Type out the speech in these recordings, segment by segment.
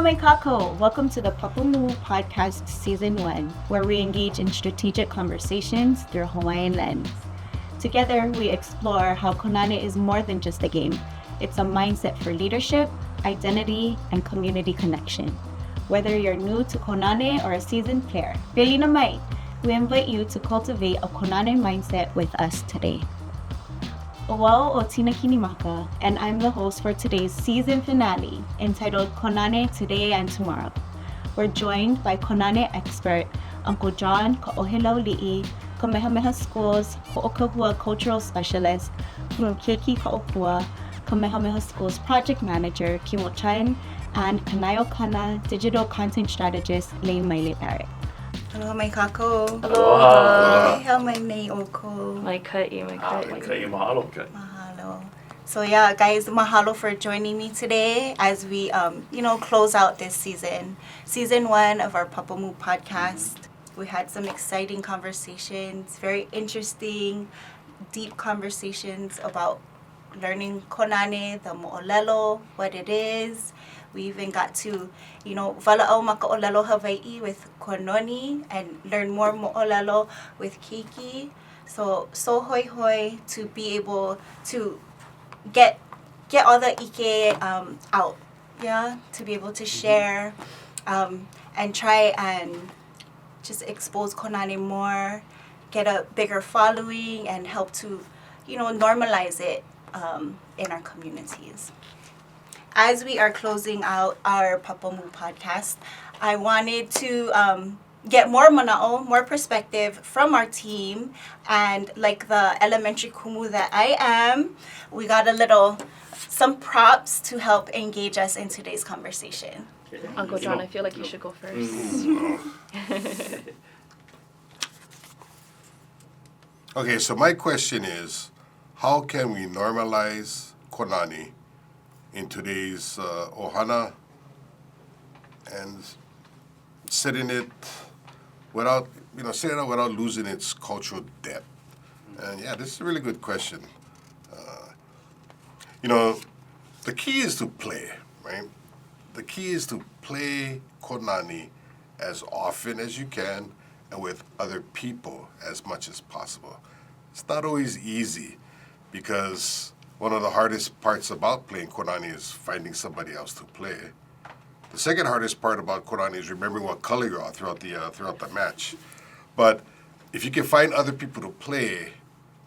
Aloha mai kākou! Welcome to the Papamū Podcast Season 1, where we engage in strategic conversations through a Hawaiian lens. Together, we explore how Kōnane is more than just a game. It's a mindset for leadership, identity, and community connection. Whether you're new to Kōnane or a seasoned player, Velina mai, we invite you to cultivate a Kōnane mindset with us today. Owao o Tina Kinimaka, and I'm the host for today's season finale entitled Kōnane Today and Tomorrow. We're joined by Kōnane expert Uncle John Kaohelaulii, Kamehameha School's Ho'okahua Cultural Specialist from Keiki Kaopua, Kamehameha School's Project Manager Kimo Chun, and Kanaiokana Digital Content Strategist Leimaile Barrett. Aloha mai kākou. Aloha. Hea mai nei oko. Mai ka'i, mahalo. Mahalo. So yeah, guys, mahalo for joining me today as we, close out this season. Season 1 of our Papamū Podcast. We had some exciting conversations, very interesting, deep conversations about learning Kōnane, the mo'olelo, what it is. We even got to, wala'au maka'olelo Hawaii with Kōnane and learn more mo'olelo with Keiki. So hoi hoi to be able to get all the ʻike out, yeah, to be able to share and try and just expose Kōnane more, get a bigger following, and help to, normalize it in our communities. As we are closing out our Papamū Podcast, I wanted to get more manaʻo, more perspective from our team, and like the elementary kumu that I am, we got some props to help engage us in today's conversation. Uncle John, I feel like you should go first. Okay, so my question is, how can we normalize Kōnane in today's ohana and setting it without losing its cultural depth? And yeah, this is a really good question. The key is to play, right? The key is to play Kōnane as often as you can and with other people as much as possible. It's not always easy because one of the hardest parts about playing Kōnane is finding somebody else to play. The second hardest part about Kōnane is remembering what color you're on throughout the match. But if you can find other people to play,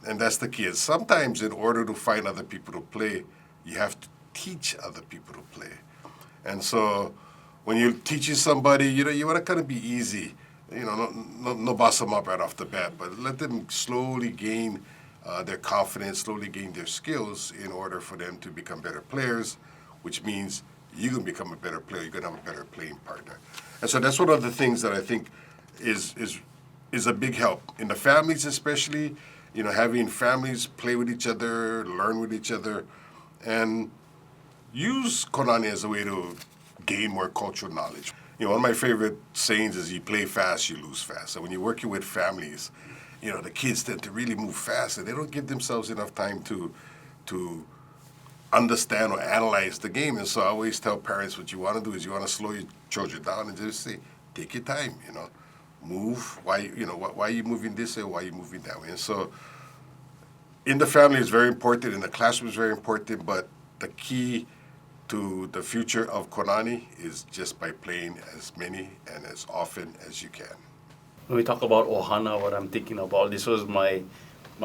and that's the key, is sometimes in order to find other people to play, you have to teach other people to play. And so when you're teaching somebody, you want to kind of be easy. No boss them up right off the bat, but let them slowly gain their confidence, slowly gain their skills in order for them to become better players, which means you're going to become a better player, you're going to have a better playing partner. And so that's one of the things that I think is a big help. In the families especially, having families play with each other, learn with each other, and use Kōnane as a way to gain more cultural knowledge. One of my favorite sayings is you play fast, you lose fast. So when you're working with families, the kids tend to really move fast and they don't give themselves enough time to understand or analyze the game. And so I always tell parents what you want to do is you want to slow your children down and just say, take your time, move. Why are you moving this way? Why are you moving that way? And so in the family is very important, in the classroom is very important, but the key to the future of Kōnane is just by playing as many and as often as you can. When we talk about ohana, what I'm thinking about, this was my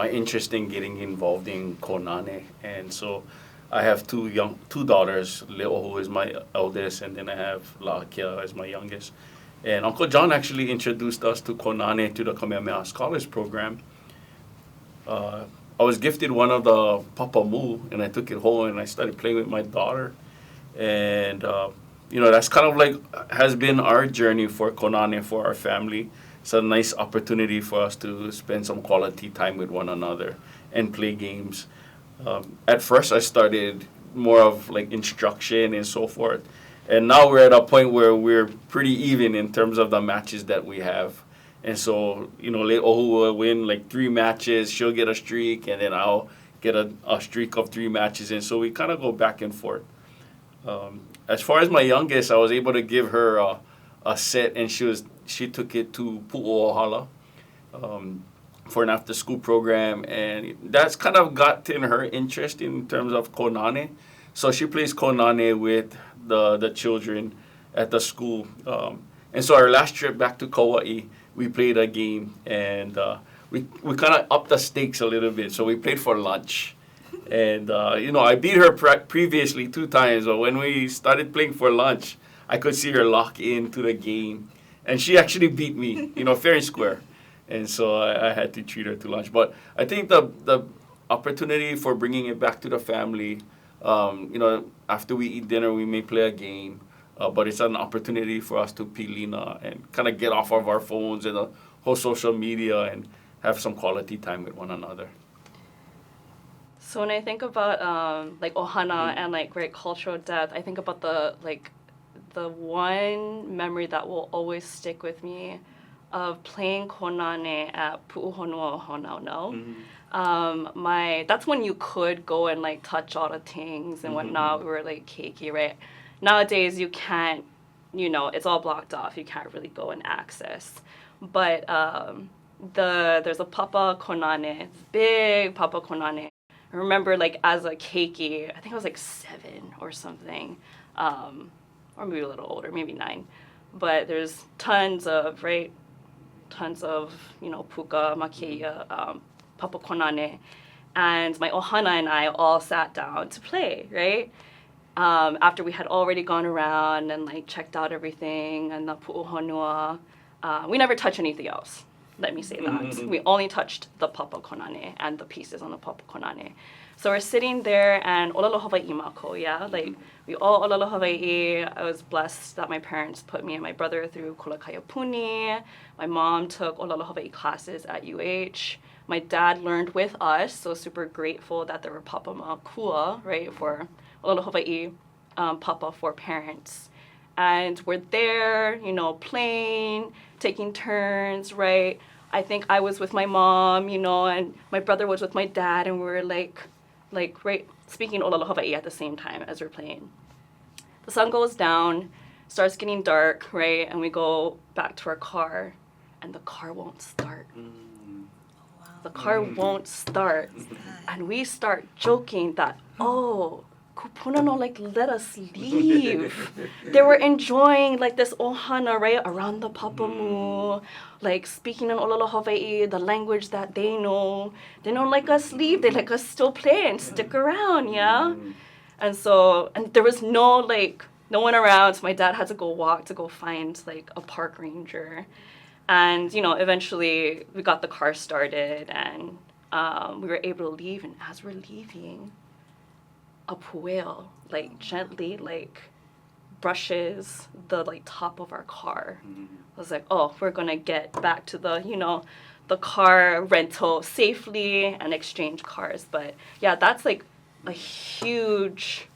interest in getting involved in Kōnane. And so I have two daughters, Leo, who is my eldest, and then I have La'akea as my youngest. And Uncle John actually introduced us to Kōnane through the Kamehameha Scholars Program. I was gifted one of the Papamū, and I took it home and I started playing with my daughter. And, that's kind of like has been our journey for Kōnane, for our family. It's a nice opportunity for us to spend some quality time with one another and play games. At first, I started more of like instruction and so forth. And now we're at a point where we're pretty even in terms of the matches that we have. And so, Le'ohu will win like 3 matches, she'll get a streak, and then I'll get a streak of 3 matches. And so we kind of go back and forth. as far as my youngest, I was able to give her a set, and she took it to Pu'uohala for an after-school program, and that's kind of gotten her interest in terms of Kōnane. So she plays Kōnane with the children at the school. And so our last trip back to Kauai, we played a game, and we kind of upped the stakes a little bit. So we played for lunch. And, I beat her previously 2 times, but when we started playing for lunch, I could see her lock into the game. And she actually beat me, fair and square. And so I had to treat her to lunch. But I think the opportunity for bringing it back to the family, after we eat dinner, we may play a game. But it's an opportunity for us to pilina and kind of get off of our phones and the whole social media and have some quality time with one another. So when I think about ohana and great cultural depth, I think about the one memory that will always stick with me of playing Kōnane at Pu'uhonua Honauno. That's when you could go and touch all the things and whatnot. We were Keiki, right? Nowadays you can't, it's all blocked off. You can't really go and access. But there's a Papa Kōnane, big Papa Kōnane. I remember as a Keiki, I think I was 7 or something, or maybe a little older, maybe 9. But there's tons of puka, makeia, Papa Kōnane. And my ohana and I all sat down to play, right? After we had already gone around and checked out everything and the pu'uhonua, we never touched anything else. Let me say that. We only touched the Papa Kōnane and the pieces on the Papa Kōnane. So we're sitting there and olelo Hawaii mako, yeah? We all olelo Hawaii. I was blessed that my parents put me and my brother through Kolakaiapuni. My mom took olelo Hawaii classes at UH. My dad learned with us, so super grateful that there were Papamū kua, right, for olelo Hawaii, Papa for parents. And we're there, playing, taking turns, right? I think I was with my mom, and my brother was with my dad, and we were right, speaking olelo Hawaii at the same time as we're playing. The sun goes down, starts getting dark, right? And we go back to our car, and the car won't start. The car won't start. And we start joking that, kupuna no let us leave. They were enjoying this ohana, right, around the Papamū, speaking in olelo Hawaii, the language that they know. They don't like us leave. They like us still play and stick around, yeah? And there was no one around, so my dad had to go walk to go find a park ranger. And, eventually we got the car started and we were able to leave. And as we're leaving, a pueo, gently, brushes the, top of our car. I was we're gonna get back to the, the car rental safely and exchange cars. But yeah, that's, a huge,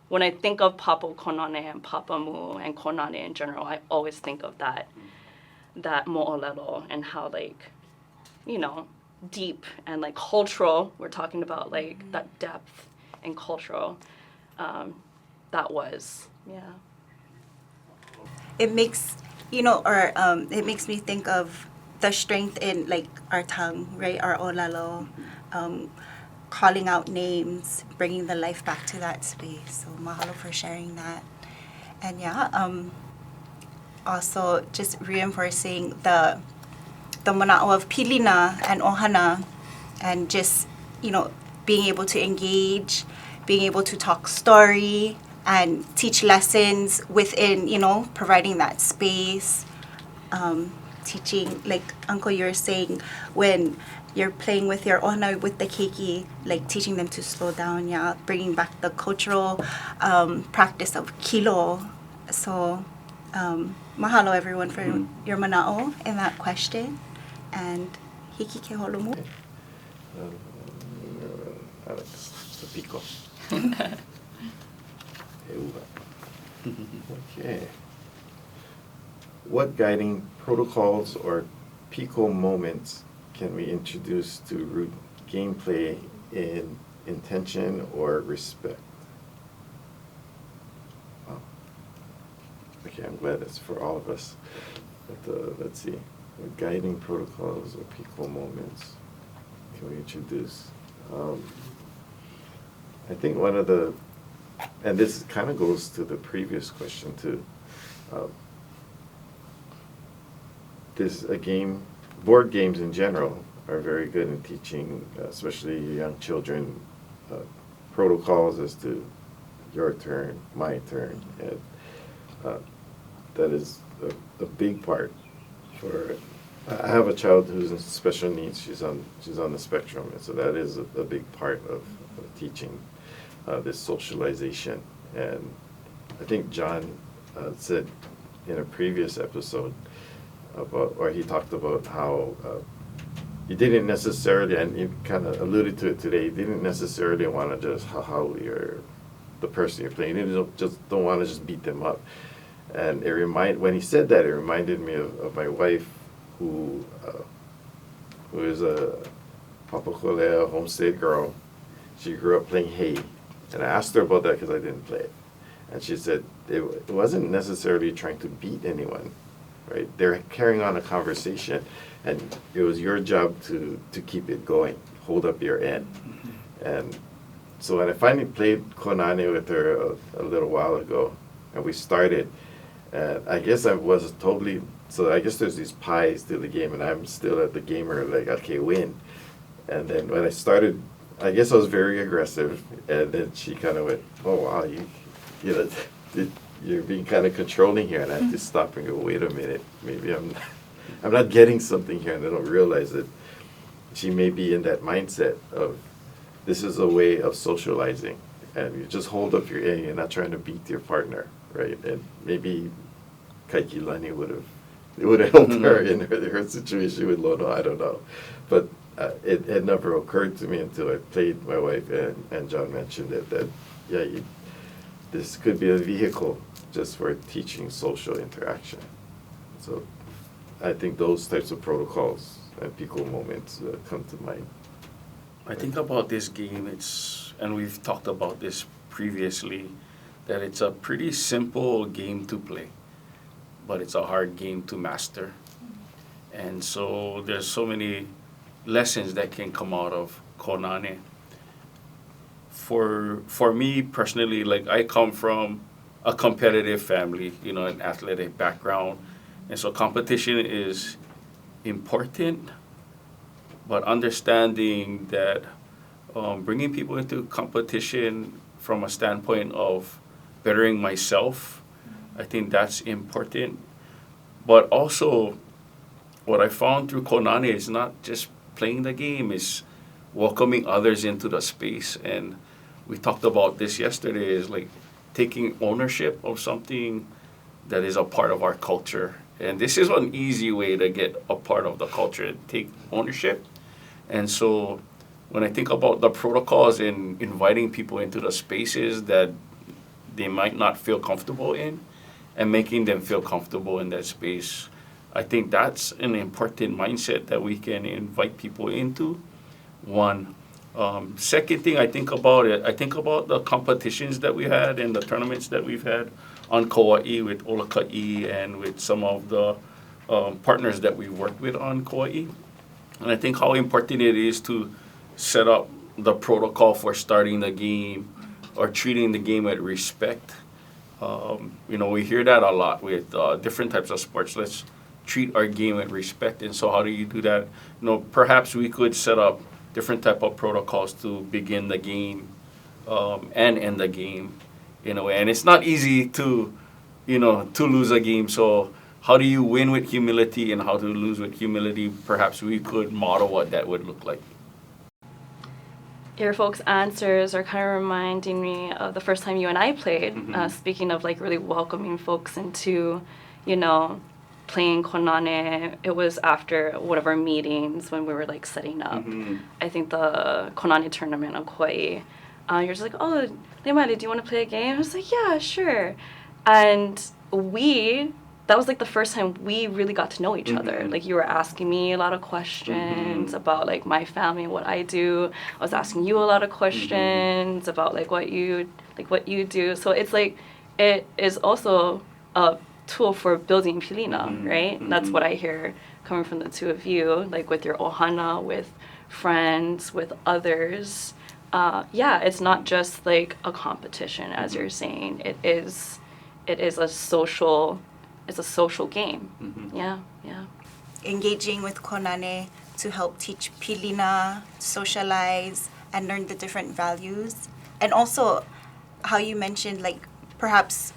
when I think of Papa Kōnane and Papamū and Kōnane in general, I always think of that mo'olelo and how, deep and, cultural, we're talking about, that depth and cultural, that was, yeah. It makes, it makes me think of the strength in, our tongue, right? Our olelo, calling out names, bringing the life back to that space. So mahalo for sharing that. And yeah, also just reinforcing the manaʻo of pilina and ohana, and just, being able to engage, being able to talk story and teach lessons within, providing that space, teaching, Uncle, you're saying, when you're playing with your ohana, with the keiki, teaching them to slow down, yeah, bringing back the cultural practice of kilo. So mahalo everyone for your manaʻo in that question, and hiki ke holomu. Alex, the pico. Okay. What guiding protocols or pico moments can we introduce to root gameplay in intention or respect? Okay, I'm glad it's for all of us. But let's see, what guiding protocols or Piko moments can we introduce? I think one of the, and this kind of goes to the previous question too. Board games in general are very good in teaching, especially young children, protocols as to your turn, my turn, and that is a big part for. I have a child who's in special needs. She's on the spectrum, and so that is a big part of teaching this socialization. And I think John said in a previous episode or he talked about how you didn't necessarily, and you kind of alluded to it today, you didn't necessarily want to just the person you're playing. You don't want to just beat them up. And when he said that, it reminded me of my wife, who is a Papakolea homestead girl. She grew up playing hay, and I asked her about that because I didn't play it, and she said it wasn't necessarily trying to beat anyone, right? They're carrying on a conversation, and it was your job to keep it going, hold up your end. And so when I finally played Kōnane with her a little while ago, and we started, I guess I was totally, so I guess there's these pies to the game, and I'm still at the gamer, like, okay, win. And then when I started, I guess I was very aggressive, and then she kind of went, oh, wow, you're being kind of controlling here, and I had to stop and go, wait a minute, maybe I'm not getting something here, and I don't realize that she may be in that mindset of, this is a way of socializing, and you just hold up your end, you're not trying to beat your partner, right? And maybe Keiki would have helped her in her situation with Lono, I don't know. But it had never occurred to me until I played my wife, and John mentioned it, that, this could be a vehicle just for teaching social interaction. So I think those types of protocols and Piko moments come to mind. I think about this game, and we've talked about this previously, that it's a pretty simple game to play, but it's a hard game to master. And so there's so many lessons that can come out of Kōnane. For me personally, like, I come from a competitive family, an athletic background, and so competition is important, but understanding that bringing people into competition from a standpoint of bettering myself, I think that's important. But also, what I found through Kōnane is not just playing the game, is welcoming others into the space. And we talked about this yesterday, is like taking ownership of something that is a part of our culture. And this is an easy way to get a part of the culture, take ownership. And so when I think about the protocols in inviting people into the spaces that they might not feel comfortable in, and making them feel comfortable in that space, I think that's an important mindset that we can invite people into. One. Second thing I think about the competitions that we had and the tournaments that we've had on Kauai with Olaka'i and with some of the partners that we worked with on Kauai. And I think how important it is to set up the protocol for starting the game or treating the game with respect. We hear that a lot with different types of sports. Let's treat our game with respect. And so how do you do that? Perhaps we could set up different type of protocols to begin the game and end the game in a way. And it's not easy to lose a game. So how do you win with humility and how to lose with humility? Perhaps we could model what that would look like. Your folks' answers are kind of reminding me of the first time you and I played. Speaking of like really welcoming folks into, playing Kōnane. It was after one of our meetings when we were like setting up. I think the Kōnane tournament on Kauai. You're just like, oh, Leimaile, do you want to play a game? I was like, yeah, sure. And that was like the first time we really got to know each other. Like, you were asking me a lot of questions about like my family and what I do. I was asking you a lot of questions about like what you do. So it's like, it is also a tool for building pilina, Mm-hmm. right? Mm-hmm. That's what I hear coming from the two of you, like with your ohana, with friends, with others. Yeah, it's not just like a competition, as you're saying. It is a social game. Mm-hmm. Yeah, yeah. Engaging with Kōnane to help teach pilina, socialize, and learn the different values. And also, how you mentioned, like, perhaps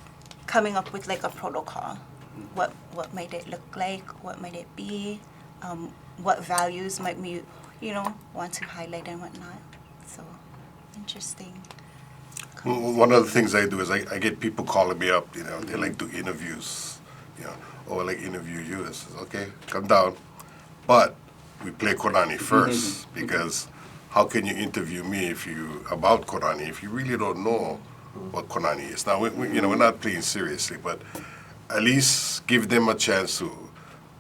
coming up with, like, a protocol. What might it look like? What might it be? What values might we, want to highlight and whatnot. So, interesting. One of the things I do is I get people calling me up, they like do interviews, I like interview you. I says, okay, come down. But we play Kōnane first, because how can you interview me about Kōnane if you really don't know what Kōnane is? Now, we're not playing seriously, but at least give them a chance to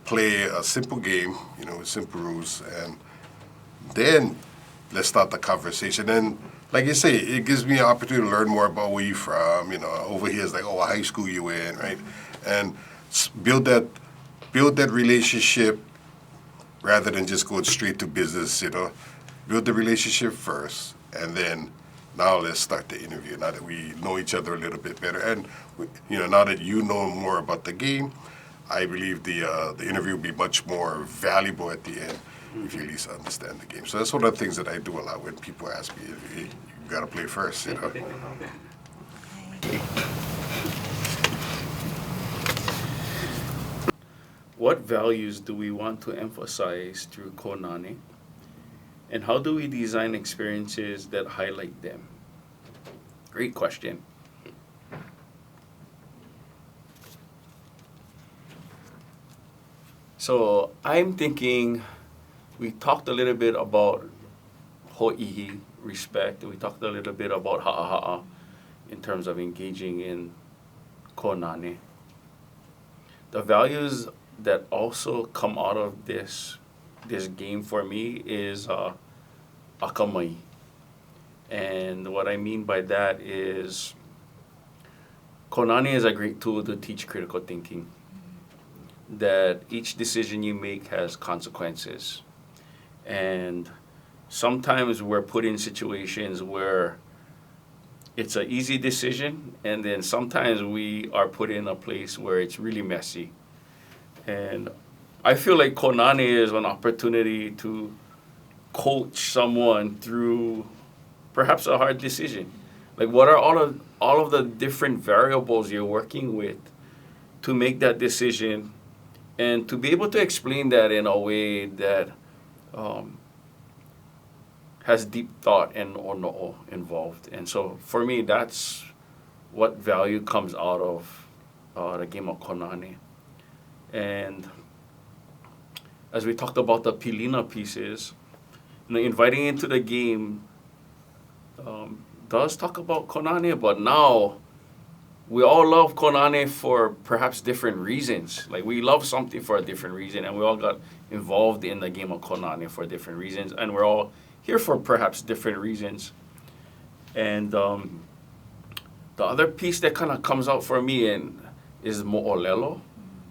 play a simple game, with simple rules, and then let's start the conversation. And like you say, it gives me an opportunity to learn more about where you're from. Over here it's like, what high school you in, right? And build that relationship rather than just going straight to business. Build the relationship first, and then now let's start the interview. Now that we know each other a little bit better, and now that you know more about the game, I believe the interview will be much more valuable at the end if you at least understand the game. So that's one of the things that I do a lot when people ask me, hey, you got to play first. What values do we want to emphasize through Kōnane? And how do we design experiences that highlight them? Great question. So I'm thinking, we talked a little bit about ho'ihi, respect. We talked a little bit about ha'aha'a in terms of engaging in Kōnane. The values that also come out of this game for me is akamai. And what I mean by that is Kōnane is a great tool to teach critical thinking. That each decision you make has consequences. And sometimes we're put in situations where it's an easy decision, and then sometimes we are put in a place where it's really messy. And I feel like Kōnane is an opportunity to coach someone through perhaps a hard decision. Like, what are all of the different variables you're working with to make that decision, and to be able to explain that in a way that has deep thought and noʻo involved. And so for me, that's what value comes out of the game of Kōnane. And as we talked about the pilina pieces, inviting into the game does talk about Kōnane, but now we all love Kōnane for perhaps different reasons. Like, we love something for a different reason, and we all got involved in the game of Kōnane for different reasons, and we're all here for perhaps different reasons. And the other piece that kind of comes out for me is mo'olelo.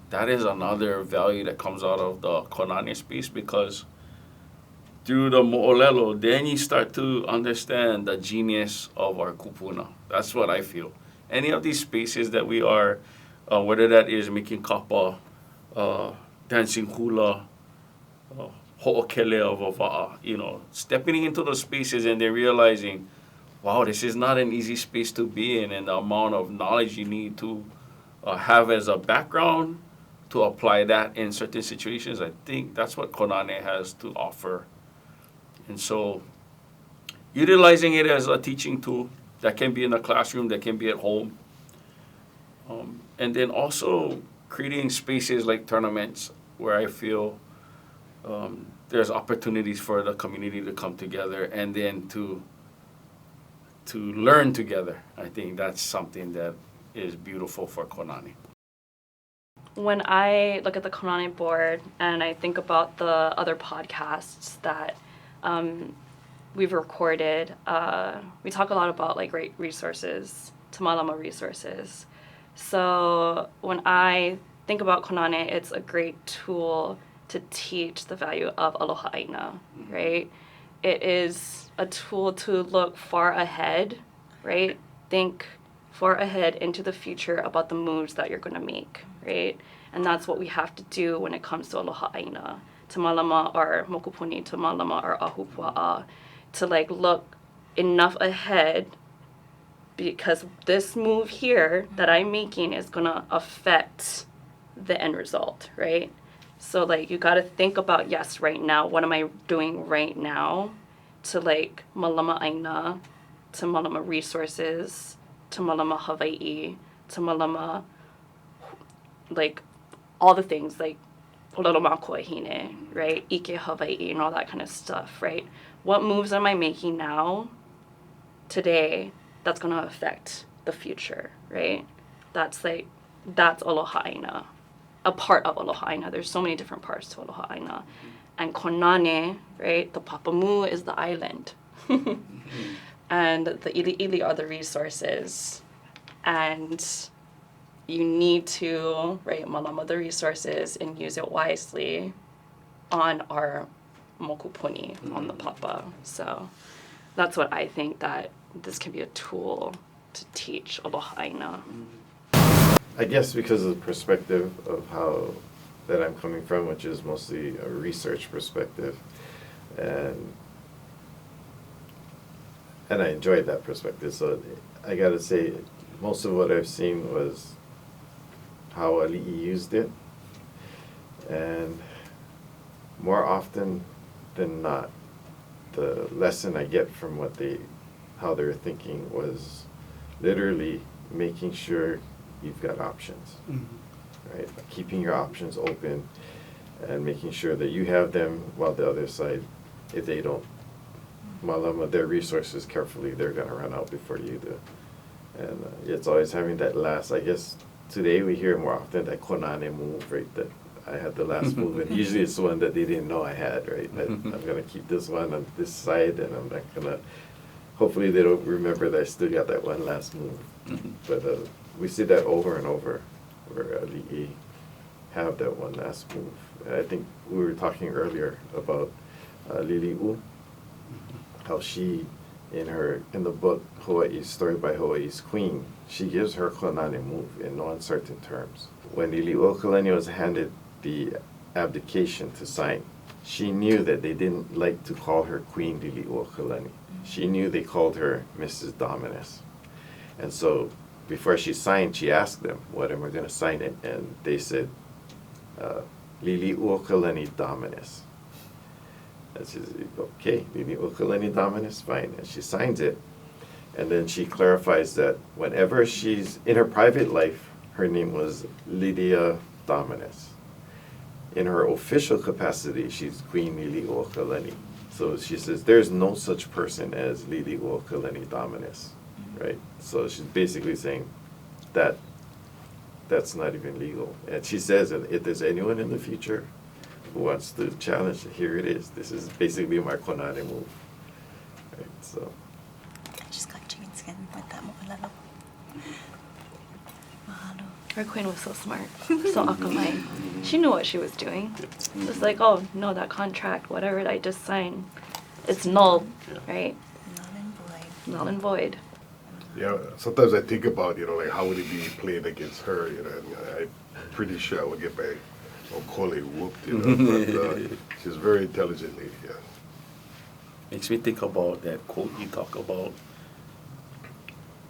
That is another value that comes out of the Kōnane space, because through the mo'olelo, then you start to understand the genius of our kupuna. That's what I feel. Any of these spaces that we are, whether that is making kapa, dancing hula, ho'okele of wa'a, stepping into those spaces and then realizing, wow, this is not an easy space to be in, and the amount of knowledge you need to have as a background to apply that in certain situations. I think that's what Kōnane has to offer. And so utilizing it as a teaching tool that can be in the classroom, that can be at home. And then also creating spaces like tournaments where I feel there's opportunities for the community to come together and then to learn together. I think that's something that is beautiful for Kōnane. When I look at the Kōnane board and I think about the other podcasts that we've recorded, we talk a lot about like great resources, tamalama resources. So when I think about Kōnane, it's a great tool to teach the value of aloha aina, right? It is a tool to look far ahead, right? Think far ahead into the future about the moves that you're going to make, right? And that's what we have to do when it comes to aloha aina, to malama our mokupuni, to malama our ahupua'a, to like look enough ahead, because this move here that I'm making is going to affect the end result, right? So like you got to think about, yes, right now, what am I doing right now to like malama aina, to malama resources, to malama Hawaii, to malama like all the things like pololo makua hine, right? Ike Hawaii and all that kind of stuff, right? What moves am I making now, today, that's going to affect the future, right? That's aloha aina, a part of aloha aina. There's so many different parts to aloha aina. And Kōnane, right, the Papamū is the island. And the iliʻili are the resources. And you need to, right, malama the resources and use it wisely on our mokupuni, on the papa. So that's what I think, that this can be a tool to teach aloha aina. I guess because of the perspective of how that I'm coming from, which is mostly a research perspective, and I enjoyed that perspective. So I gotta say, most of what I've seen was how ali'i used it, and more often than not, the lesson I get from how they're thinking was literally making sure you've got options, right? Keeping your options open and making sure that you have them, while the other side, if they don't malama their resources carefully, they're gonna run out before you do. And it's always having that last, I guess today we hear more often that Kōnane move, right? That I had the last move, and usually it's the one that they didn't know I had, right? I'm gonna keep this one on this side, and I'm not gonna, hopefully they don't remember that I still got that one last move. But we see that over and over, where ali'i have that one last move. And I think we were talking earlier about Lili'u, how she, in the book Hawaii's Story by Hawaii's Queen, she gives her Kōnane move in no uncertain terms. When Lili'uokalani was handed the abdication to sign, she knew that they didn't like to call her Queen Lili'uokalani. She knew they called her Mrs. Dominus. And so before she signed, she asked them, what am I going to sign it? And they said, Lili'uokalani Dominus. And she said, okay, Lili'uokalani Dominus, fine. And she signs it. And then she clarifies that whenever she's in her private life, her name was Lydia Dominus. In her official capacity, she's Queen Lili'uokalani. So she says, there's no such person as Lili'uokalani Dominus, right? So she's basically saying that that's not even legal. And she says that if there's anyone in the future who wants to challenge, here it is. This is basically my Kōnane move. Right, so. I just got chicken skin with that mo'olelo. Mahalo. Our queen was so smart, so akamai. She knew what she was doing. It was like, oh, no, that contract, whatever I just signed, it's null, right? Null and void. Null and void. Yeah, sometimes I think about, like how would it be playing against her, and I'm pretty sure I would get my okole whooped, but she's a very intelligent lady, yeah. Makes me think about that quote you talk about,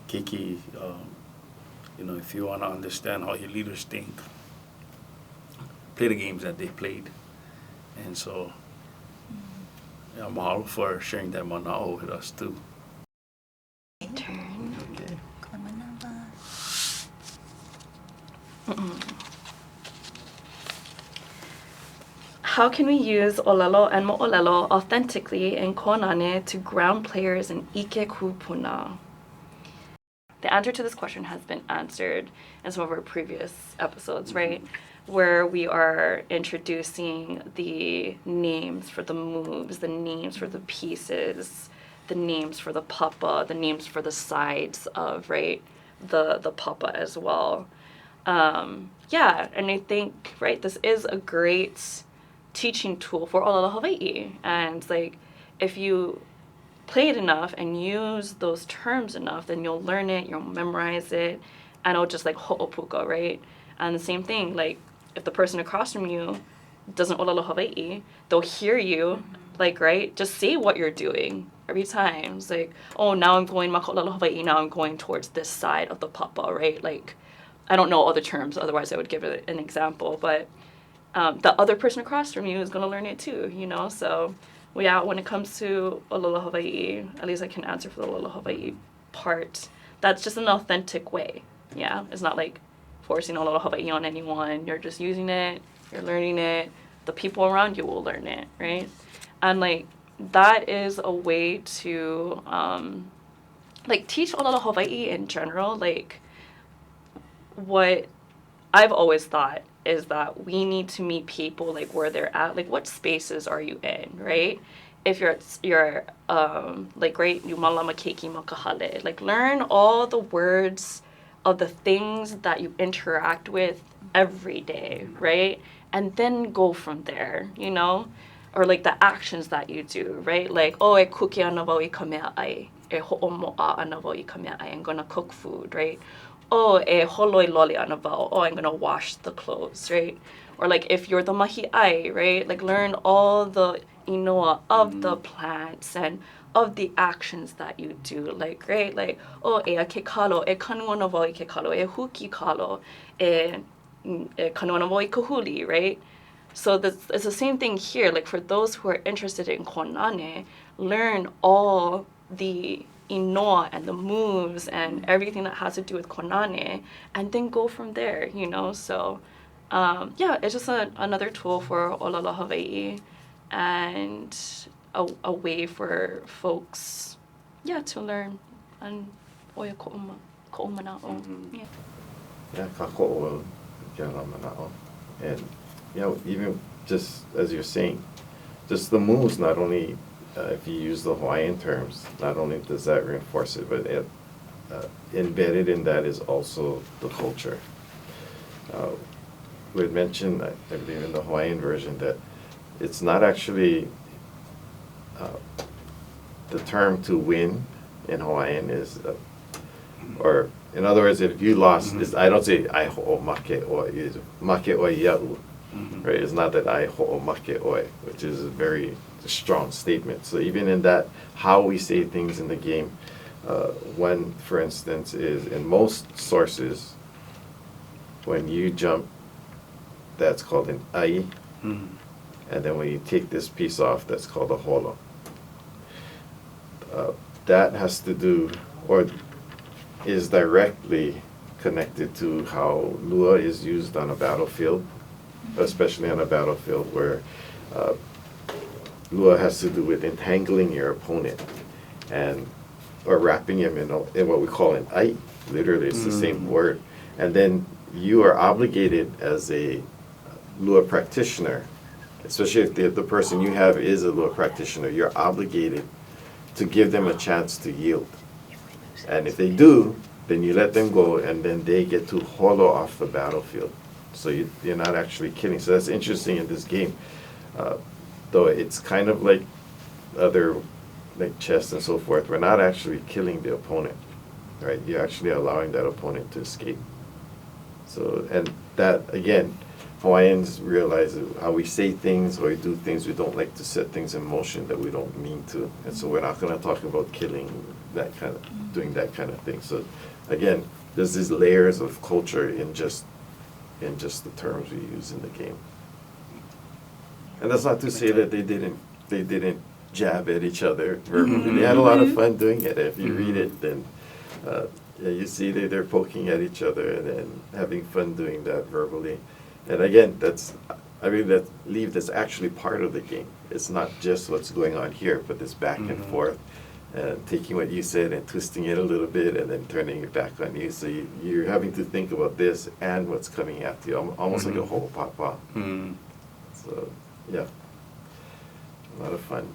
Keiki, if you want to understand how your leaders think, play the games that they played. And so, mahalo for sharing that manaʻo with us too. Turn. Okay. How can we use olelo and mo'olelo authentically in Kōnane to ground players in ʻike kupuna? The answer to this question has been answered in some of our previous episodes, right? Where we are introducing the names for the moves, the names for the pieces, the names for the papa, the names for the sides of, right, the papa as well. Yeah, and I think, right, this is a great teaching tool for Olala Hawaii. And like, if you play it enough and use those terms enough, then you'll learn it, you'll memorize it, and it'll just like ho'opuka, right? And the same thing, like, if the person across from you doesn't Olala Hawaii, they'll hear you, like, right? Just say what you're doing every time. It's like, oh, now I'm going maka Olala Hawaii, now I'm going towards this side of the papa, right? Like, I don't know all the terms, otherwise I would give it an example, but the other person across from you is going to learn it too, you know? So, well, yeah, when it comes to Olala Hawaii, at least I can answer for the Olala Hawaii part, that's just an authentic way, yeah? It's not like forcing Olala Hawaii on anyone. You're just using it, you're learning it, the people around you will learn it, right? And, like, that is a way to, like, teach Olala Hawaii in general, like, what I've always thought is that we need to meet people like where they're at, like what spaces are you in, right? If you're like great Yumalama Keiki Makahale, like learn all the words of the things that you interact with every day, right? And then go from there, you know? Or like the actions that you do, right? Like, oh, e kuke ana wau I ka mea ai, e ho'omo'a ana wau I ka mea ai, I'm gonna cook food, right? Oh, e holoi loli ana wau, oh, I'm gonna wash the clothes, right? Or like if you're the mahi'ai, right? Like learn all the inoa of the plants and of the actions that you do, like, right? Like, oh, e a ke kalo, e kanu ana wau I ke kalo, e huki kalo, e kanu ana wau I ka huli, right? So it's the same thing here. Like for those who are interested in Kōnane, learn all the inoa and the moves and everything that has to do with Kōnane, and then go from there, you know? So, yeah, it's just another tool for Olala Hawaii and a way for folks, yeah, to learn and oia ko'o manaʻo. Yeah. Yeah, ka ko'o kia la manaʻo. And, you know, even just as you're saying, just the moves, not only if you use the Hawaiian terms, not only does that reinforce it, but embedded in that is also the culture. We had mentioned, I believe in the Hawaiian version, that it's not actually the term to win in Hawaiian is, or in other words, if you lost, I don't say I ho'o make oi, it's make oi ia'u. Right? It's not that I ho'o make oi, which is a very strong statement. So even in that, how we say things in the game, one, for instance, is in most sources, when you jump, that's called an ai, and then when you take this piece off, that's called a holo. That has to do, or is directly connected to how lua is used on a battlefield, especially on a battlefield where lua has to do with entangling your opponent and or wrapping him in what we call an ai. Literally, it's the same word. And then you are obligated as a lua practitioner, especially if the person you have is a lua practitioner, you're obligated to give them a chance to yield. And if they do, then you let them go, and then they get to holo off the battlefield. So you're not actually killing. So that's interesting in this game. Though it's kind of like other, like chess and so forth, we're not actually killing the opponent, right? You're actually allowing that opponent to escape. So, and that, again, Hawaiians realize how we say things or we do things, we don't like to set things in motion that we don't mean to. And so we're not going to talk about killing, that kind of, doing that kind of thing. So again, there's these layers of culture in just the terms we use in the game. And that's not to say that they didn't jab at each other verbally. They had a lot of fun doing it. If you read it, then you see they're poking at each other and then having fun doing that verbally. And again, that's actually part of the game. It's not just what's going on here, but this back and forth, and taking what you said and twisting it a little bit and then turning it back on you. So you're having to think about this and what's coming at you, almost like a whole papa. So, yeah, a lot of fun.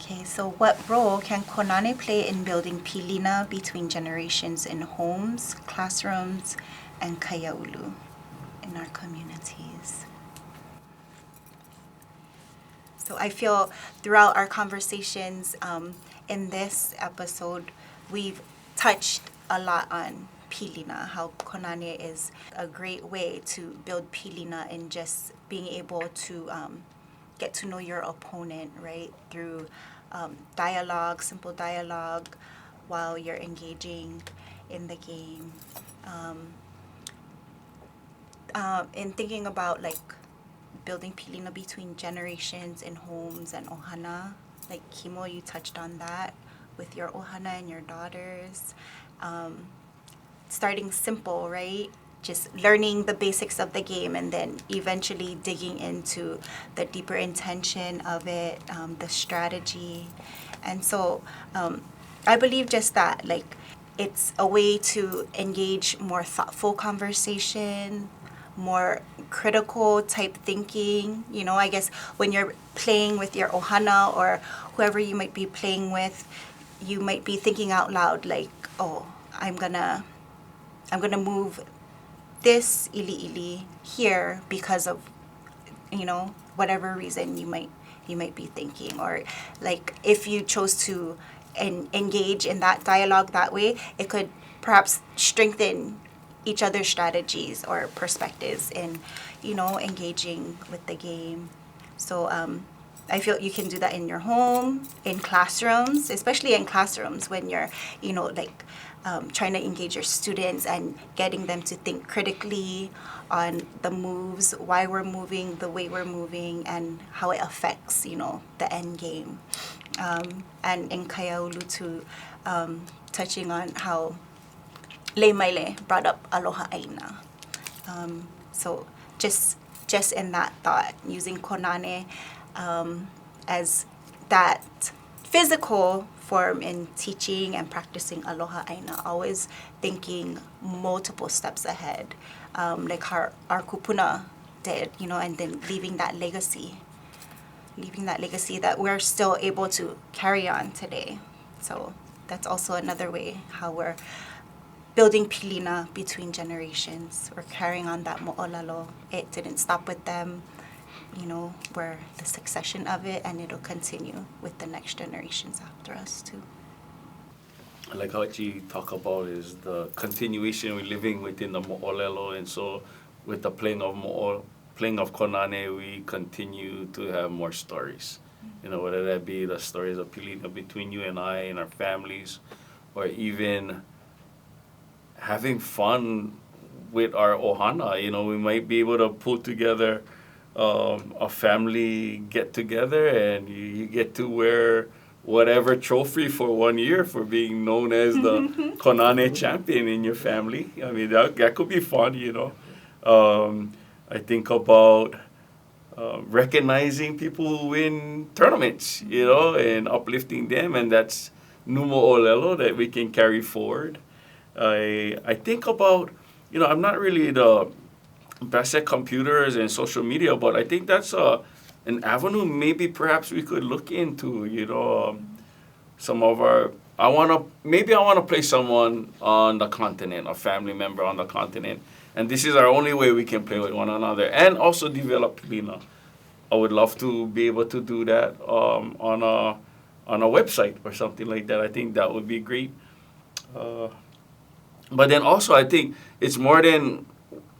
Okay, so what role can Kōnane play in building pilina between generations in homes, classrooms, and kaiaulu in our communities? So I feel throughout our conversations in this episode, we've touched a lot on pilina, how Kōnane is a great way to build pilina in just being able to get to know your opponent, right? Through dialogue, simple dialogue, while you're engaging in the game. In thinking about like building pilina between generations in homes and ohana, like Kimo, you touched on that with your ohana and your daughters. Starting simple, right? Just learning the basics of the game and then eventually digging into the deeper intention of it, the strategy. And so I believe just that, like, it's a way to engage more thoughtful conversation, more critical type thinking. You know, I guess when you're playing with your ohana or whoever you might be playing with, you might be thinking out loud like, oh, I'm gonna move this ili here because of, you know, whatever reason you might be thinking. Or like if you chose to engage in that dialogue that way, it could perhaps strengthen each other's strategies or perspectives in, you know, engaging with the game. So I feel you can do that in your home, in classrooms, especially in classrooms when you're, you know, like trying to engage your students and getting them to think critically on the moves, why we're moving, the way we're moving, and how it affects, you know, the end game. And in Kaiaulu too, touching on how Leimaile brought up aloha aina. So just in that thought, using Kōnane as that physical form in teaching and practicing aloha aina, always thinking multiple steps ahead, like our kupuna did, you know, and then leaving that legacy that we're still able to carry on today. So that's also another way how we're building pilina between generations. We're carrying on that mo'olelo. It didn't stop with them. You know, we're the succession of it, and it'll continue with the next generations after us too. I like how what you talk about is the continuation we're living within the mo'olelo, and so with the playing of Kōnane, we continue to have more stories. You know, whether that be the stories of pilina between you and I and our families, or even having fun with our ohana. You know, we might be able to pull together a family get together, and you get to wear whatever trophy for 1 year for being known as the Kōnane champion in your family. I mean, that could be fun, you know. I think about recognizing people who win tournaments, you know, and uplifting them, and that's numo olelo that we can carry forward. I think about, you know, I'm not really the best at computers and social media, but I think that's an avenue maybe perhaps we could look into, you know, some of our, I want to play someone on the continent, a family member on the continent, and this is our only way we can play with one another and also develop pilina. I would love to be able to do that on a website or something like that. I think that would be great. But then also I think it's more than,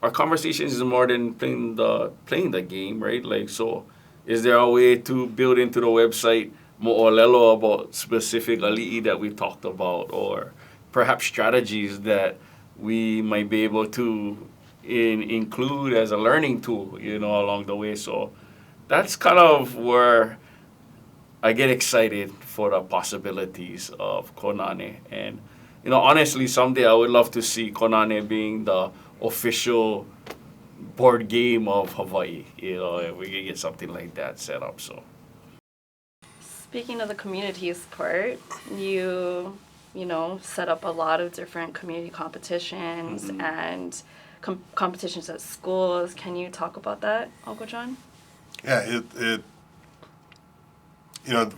our conversations is more than playing the game, right? Like, so is there a way to build into the website mo'olelo about specific ali'i that we talked about, or perhaps strategies that we might be able to include as a learning tool, you know, along the way. So that's kind of where I get excited for the possibilities of Kōnane. And, you know, honestly, someday I would love to see Kōnane being the official board game of Hawaii, you know, if we could get something like that set up. So, speaking of the community support, you know, set up a lot of different community competitions and competitions at schools. Can you talk about that, Uncle John? Yeah,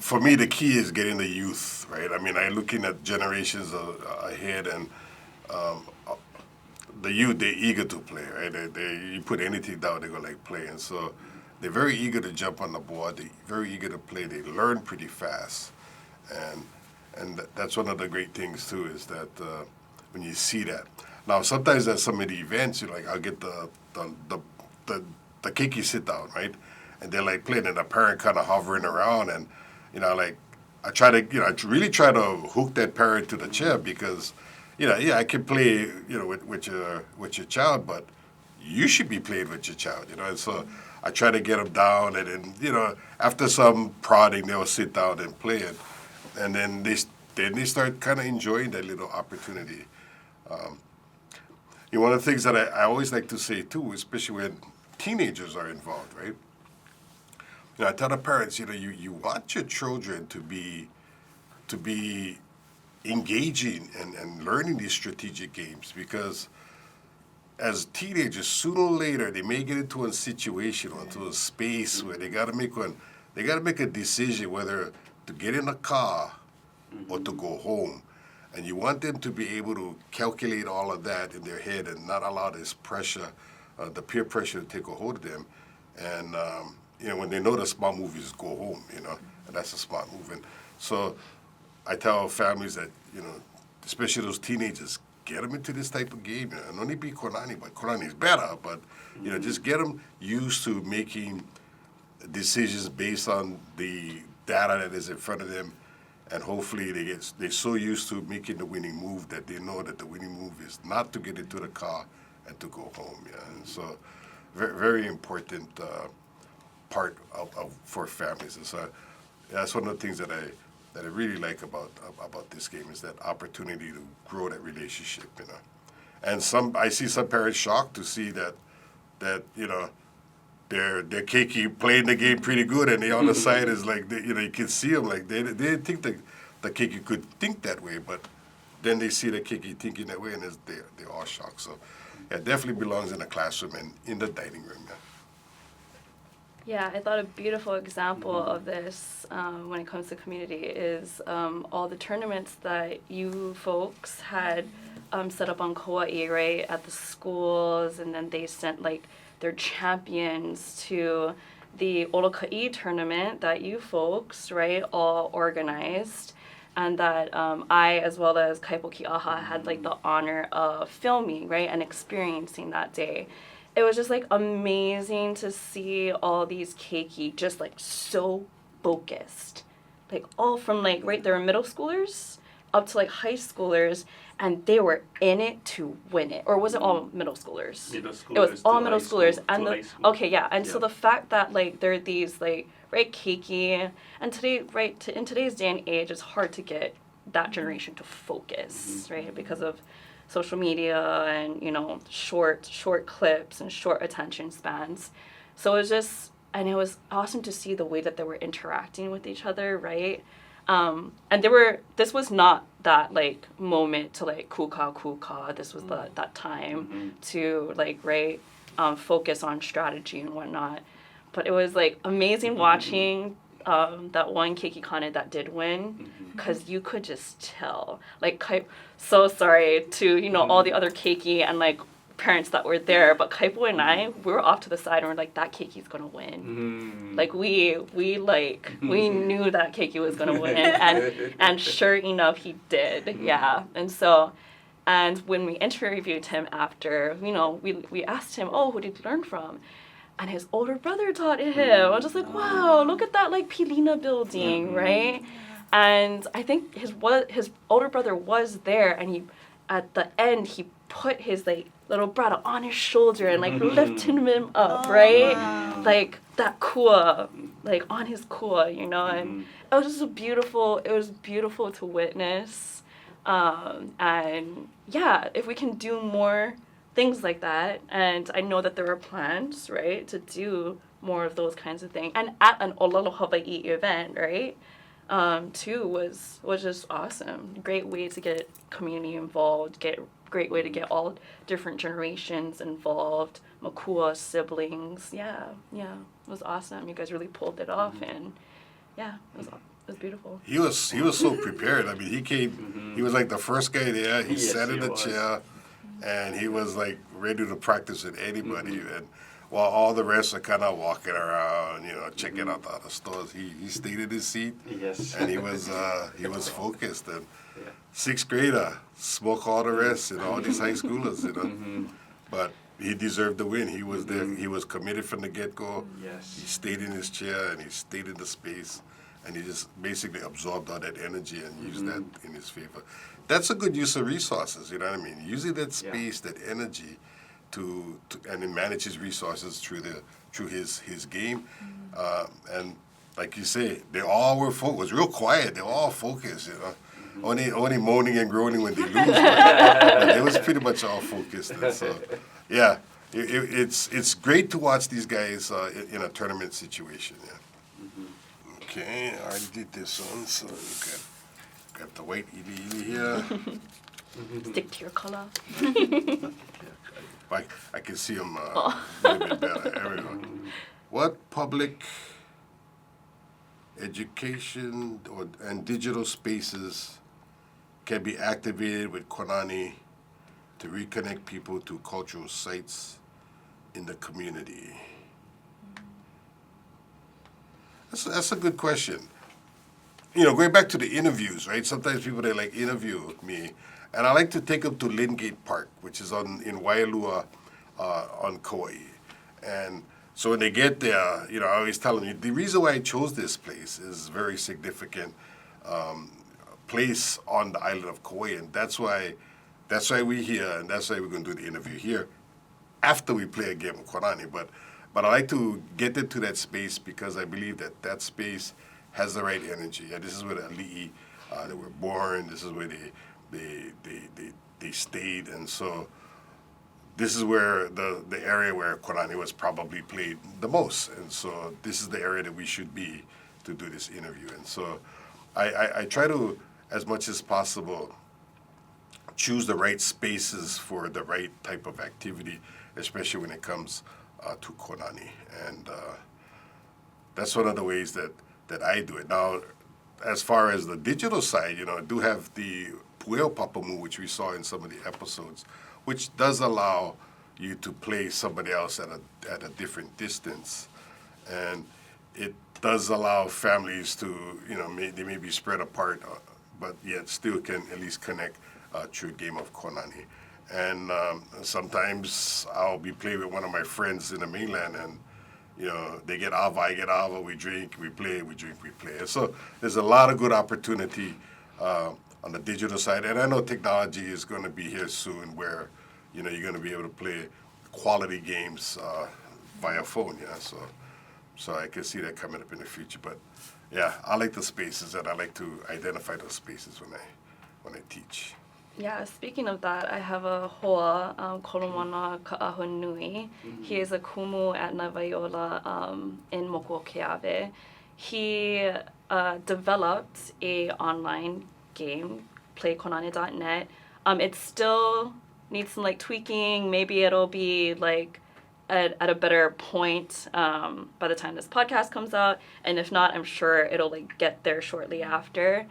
for me, the key is getting the youth, right? I mean, I'm looking at generations ahead, and the youth, they're eager to play, right? You put anything down, they're going to play. And so they're very eager to jump on the board. They're very eager to play. They learn pretty fast. And that's one of the great things, too, is that when you see that. Now, sometimes at some of the events, I'll get the Keiki sit down, right? And they're playing, and the parent kind of hovering around, and I try to, I really try to hook that parent to the chair because, I can play, with your child, but you should be playing with your child, And so I try to get them down, and then, after some prodding, they'll sit down and play it, and then they start kind of enjoying that little opportunity. One of the things that I always like to say too, especially when teenagers are involved, right? I tell the parents, you want your children to be engaging and learning these strategic games, because as teenagers, sooner or later, they may get into a situation or into a space where they got to make a decision whether to get in a car or to go home. And you want them to be able to calculate all of that in their head and not allow this pressure, the peer pressure, to take a hold of them. And when they know the smart move is go home, and that's a smart move. And so I tell families that, especially those teenagers, get them into this type of game. And only be Kōnane, but Kōnane is better. But, just get them used to making decisions based on the data that is in front of them. And hopefully they're so used to making the winning move that they know that the winning move is not to get into the car and to go home. And so very, very important part for families. And so that's one of the things that I really like about this game, is that opportunity to grow that relationship. And I see some parents shocked to see that their Keiki playing the game pretty good, and the other side is you can see them they didn't think that the Keiki could think that way, but then they see the Keiki thinking that way, and they're all shocked. So it definitely belongs in the classroom and in the dining room. Yeah, I thought a beautiful example of this when it comes to community is all the tournaments that you folks had set up on Kauai, right, at the schools, and then they sent their champions to the Oloka'i tournament that you folks, right, all organized, and that I, as well as Kaipo Ki'aha, had the honor of filming, right, and experiencing that day. It was just amazing to see all these Keiki just so focused, all from right, they were middle schoolers up to high schoolers, and they were in it to win it. Or was it all middle schoolers? Middle schoolers. It was all middle schoolers. And okay, yeah. And so the fact that there are these right, Keiki, and today, right, in today's day and age, it's hard to get that generation to focus, right, because of social media and short clips and short attention spans. So it was awesome to see the way that they were interacting with each other, right? And this was not that moment to kuka. This was that time to right, focus on strategy and whatnot. But it was amazing watching that one Keiki Kane that did win, because you could just tell. So sorry to all the other Keiki and parents that were there, but Kaipo and I, we were off to the side and we're that Keiki's gonna win. We knew that Keiki was gonna win, and sure enough, he did. Yeah, and when we interviewed him after, we asked him, who did you learn from? And his older brother taught him. I was just wow, look at that Pilina building, right? And I think his older brother was there, and at the end he put his little brother on his shoulder and lifted him up, right? Wow. That kua, on his kua, and it was just beautiful to witness. And yeah, if we can do more things like that, and I know that there are plans, right, to do more of those kinds of things, and at an Olalo Hawaii event, right, too, was just awesome. Great way to get community involved, great way to get all different generations involved, makua, siblings, yeah, it was awesome. You guys really pulled it off, and yeah, it was beautiful. He was so prepared. I mean, he came. He was like the first guy there. He Yes, sat in he the was. chair, and he was like ready to practice with anybody. And while all the rest are kind of walking around, checking out the other stores, he stayed in his seat. Yes. And he was focused. And 6th grader, smoke all the rest, all these high schoolers, But he deserved the win. He was there. He was committed from the get-go. Yes. He stayed in his chair and he stayed in the space, and he just basically absorbed all that energy and used that in his favor. That's a good use of resources. You know what I mean? Using that space, that energy, to and then manage his resources through his game, and like you say, they all were focused. It was real quiet. They were all focused. Only moaning and groaning when they lose. But it was pretty much all focused. And so, yeah, it's great to watch these guys in a tournament situation. Yeah. Okay, I already did this one, so got the white ili here. Stick to your color. I can see them a little bit better. There we go. What public education and digital spaces can be activated with Kōnane to reconnect people to cultural sites in the community? That's a good question. Going back to the interviews, right? Sometimes people, they like interview me, and I like to take them to Lingate Park, which is in Waialua on Kauai. And so when they get there, I always tell them, the reason why I chose this place is very significant place on the island of Kauai, and that's why we're here, and that's why we're going to do the interview here after we play a game of Kōnane. But I like to get into that space because I believe that space has the right energy. And this is where the ali'i they were born. This is where they stayed, and so this is where the area where Kōnane was probably played the most. And so this is the area that we should be to do this interview. And so I try to, as much as possible, choose the right spaces for the right type of activity, especially when it comes to Kōnane. And that's one of the ways that I do it. Now, as far as the digital side, I do have the Pueo Papamū, which we saw in some of the episodes, which does allow you to play somebody else at a different distance. And it does allow families to, they may be spread apart, but yet still can at least connect through a game of Kōnane. And sometimes I'll be playing with one of my friends in the mainland, and they get ava, I get ava, we drink, we play, we drink, we play. And so there's a lot of good opportunity on the digital side. And I know technology is going to be here soon where, you're going to be able to play quality games via phone, yeah. So I can see that coming up in the future. But yeah, I like the spaces, and I like to identify those spaces when I teach. Yeah, speaking of that, I have a hoa, Kolomana Ka'ahunui. He is a kumu at Navaiola in Mokuokeawe. He developed a online game, playkonane.net. It still needs some tweaking. Maybe it'll be at a better point by the time this podcast comes out, and if not, I'm sure it'll get there shortly after.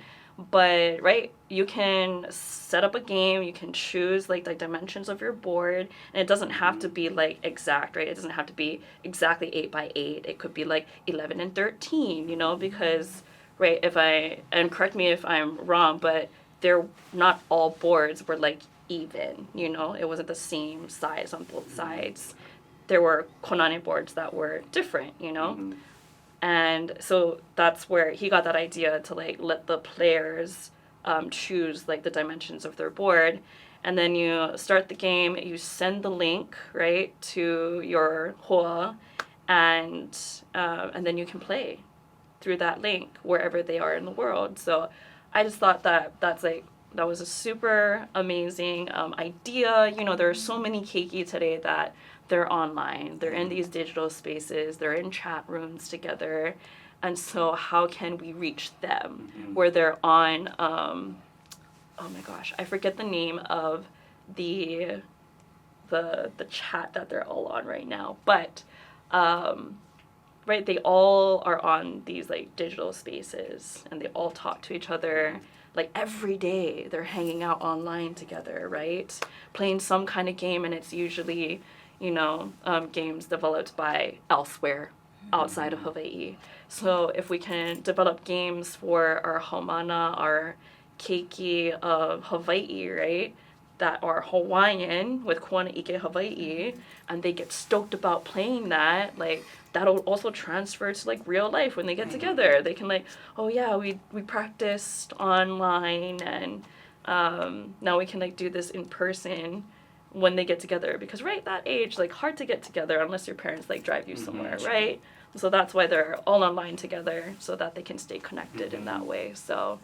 But you can set up a game, you can choose the dimensions of your board, and it doesn't have to be exact, right? It doesn't have to be exactly 8x8. It could be 11 and 13, because and correct me if I'm wrong, but they're not all boards were even, it wasn't the same size on both sides. There were Kōnane boards that were different, And so that's where he got that idea to let the players choose the dimensions of their board. And then you start the game, you send the link, to your hoa, and then you can play through that link wherever they are in the world. So I just thought that that was a super amazing idea. There are so many Keiki today that they're online, they're in these digital spaces, they're in chat rooms together, and so how can we reach them where they're on, oh my gosh, I forget the name of the chat that they're all on right now, but right, they all are on these like digital spaces and they all talk to each other. Like every day they're hanging out online together, right? Playing some kind of game, and it's usually, games developed by elsewhere outside of Hawaii. So if we can develop games for our haumana, our Keiki of Hawaii, right? That are Hawaiian with Kuana ʻike Hawaii, and they get stoked about playing that, like that'll also transfer to like real life when they get together. They can like, oh yeah, we practiced online, and now we can like do this in person when they get together, because right, that age, like hard to get together unless your parents like drive you somewhere, right? So that's why they're all online together, so that they can stay connected in that way. So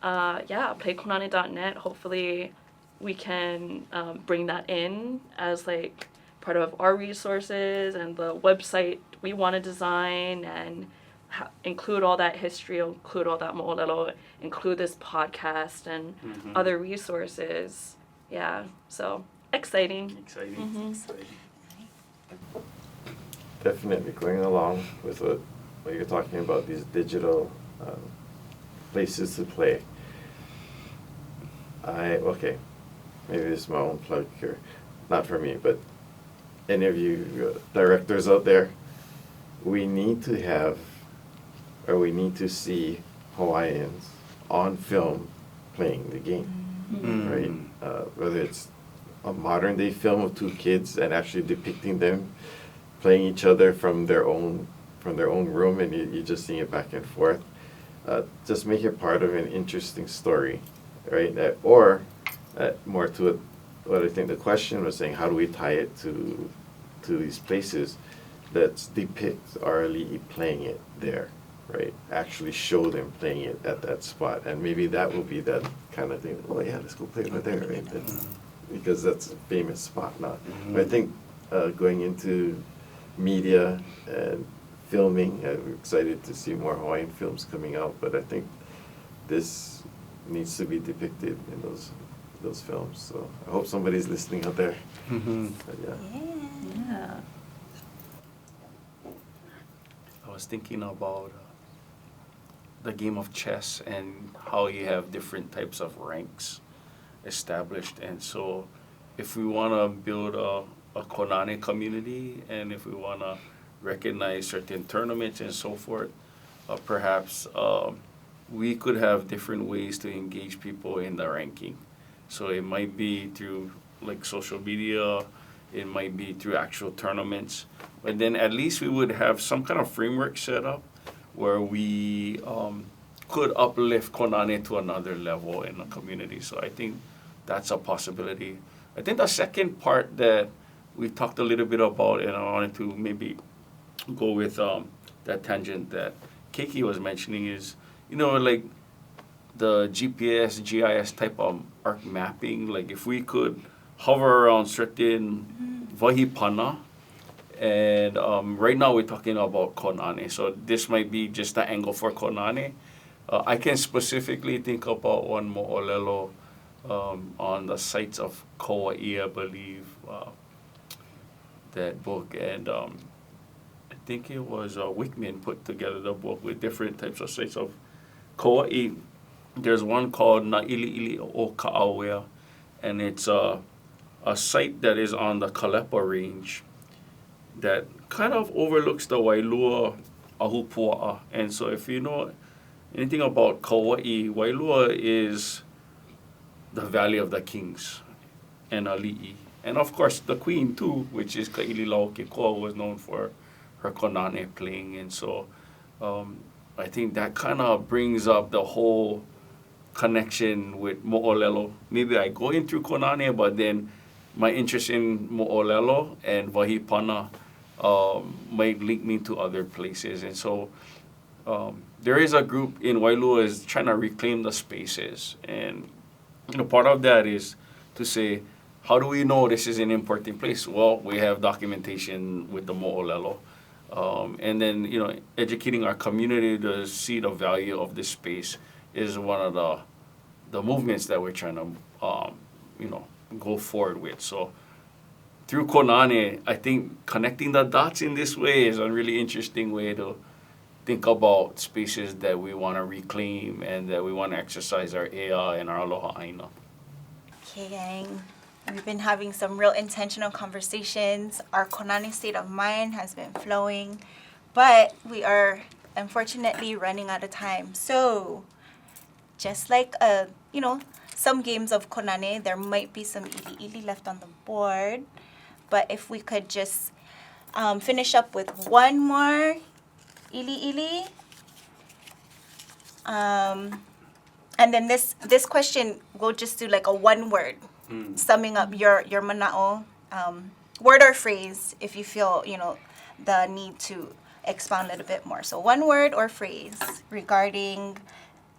play Kōnane.net. Hopefully we can bring that in as like part of our resources and the website we want to design, and include all that history, include all that mo'olelo, include this podcast and other resources. Yeah, so exciting. Exciting. Definitely going along with what you're talking about, these digital places to play. Maybe this is my own plug here, not for me, but any of you directors out there, we need to see Hawaiians on film playing the game, right? Whether it's a modern day film of two kids and actually depicting them playing each other from their own room, and you're just seeing it back and forth. Just make it part of an interesting story, right? More to it, what I think the question was saying, how do we tie it to these places that depict our ali'i playing it there, right? Actually show them playing it at that spot, and maybe that will be that kind of thing. Oh yeah, let's go play over there, right? Because that's a famous spot now. But I think going into media and filming, we're excited to see more Hawaiian films coming out, but I think this needs to be depicted in those films. So I hope somebody's listening out there. But Yeah. I was thinking about the game of chess and how you have different types of ranks established. And so if we want to build a Kōnane community, and if we want to recognize certain tournaments and so forth, perhaps we could have different ways to engage people in the ranking. So it might be through like social media, it might be through actual tournaments, but then at least we would have some kind of framework set up where we could uplift Kōnane to another level in the community. So I think that's a possibility. I think the second part that we talked a little bit about, and I wanted to maybe go with that tangent that Keiki was mentioning, is, like the GPS, GIS type of arc mapping. Like if we could hover around certain wahipana, and right now we're talking about Kōnane, so this might be just the angle for Kōnane. I can specifically think about one mo'olelo on the sites of Kauai, I believe, that book, and I think it was Wickman put together the book with different types of sites of Kauai. There's one called Naʻiliʻili o Kaohelaulii, and it's a site that is on the Kalepa range that kind of overlooks the Wailua Ahupua'a. And so if you know anything about Kauai, Wailua is the Valley of the Kings and ali'i. And of course the Queen too, which is Kaʻiliʻilauokekoa, was known for her Kōnane playing. And so I think that kind of brings up the whole connection with mo'olelo. Maybe I go in through Kōnane, but then my interest in mo'olelo and wahipana might link me to other places. And so there is a group in Wailua is trying to reclaim the spaces. And part of that is to say, how do we know this is an important place? Well, we have documentation with the mo'olelo. And then, educating our community to see the value of this space is one of the movements that we're trying to, go forward with. So through Kōnane, I think connecting the dots in this way is a really interesting way to think about spaces that we want to reclaim and that we want to exercise our ea and our aloha aina. Okay, gang. We've been having some real intentional conversations. Our Kōnane state of mind has been flowing, but we are unfortunately running out of time. So, just like some games of Kōnane, there might be some ili left on the board. But if we could just finish up with one more ili. And then this question, we'll just do like a one word, summing up your manaʻo, word or phrase if you feel, the need to expound a little bit more. So one word or phrase regarding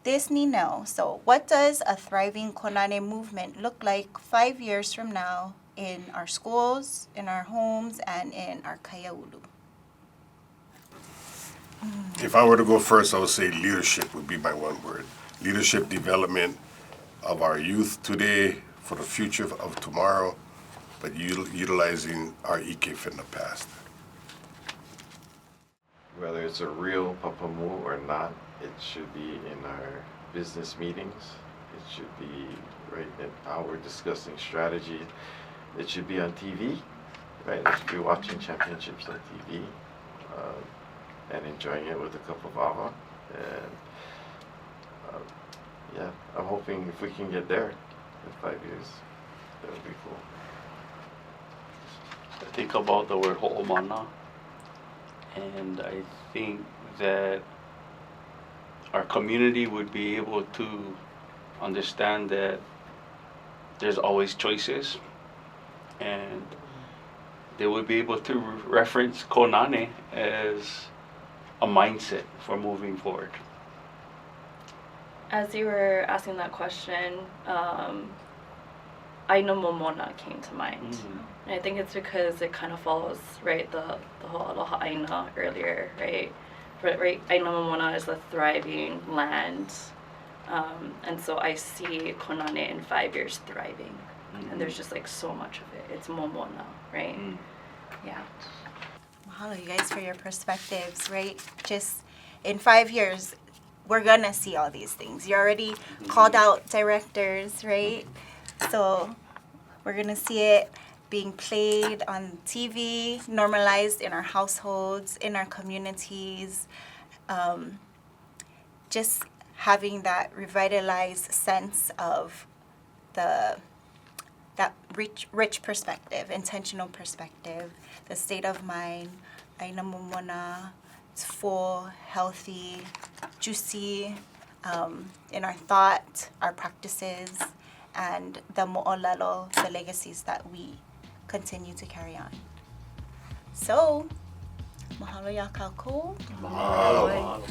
this ninau. So what does a thriving Kōnane movement look like 5 years from now in our schools, in our homes, and in our kaiaulu? If I were to go first, I would say leadership would be my one word. Leadership development of our youth today for the future of tomorrow, but utilizing our ʻike from the past. Whether it's a real Papamū or not, it should be in our business meetings. It should be right in how we're discussing strategy. It should be on TV, right? It should be watching championships on TV and enjoying it with a cup of ava. And I'm hoping if we can get there in 5 years, that would be cool. I think about the word ho'omana, and I think that our community would be able to understand that there's always choices, and they would be able to reference Kōnane as a mindset for moving forward. As you were asking that question, Aina Momona came to mind. And I think it's because it kind of follows, right, the whole aloha aina earlier, right? But right, Aina Momona is a thriving land. And so I see Kōnane in 5 years thriving. And there's just like so much of it. It's Momona, right? Yeah. Mahalo, you guys, for your perspectives, right? Just in 5 years, we're gonna see all these things. You already called out directors, right? So we're gonna see it being played on TV, normalized in our households, in our communities. Just having that revitalized sense of that rich perspective, intentional perspective, the state of mind, aina momona, it's full, healthy, juicy, in our thought, our practices, and the mo'olelo, the legacies that we continue to carry on. So, mahalo ya kākou. Mahalo.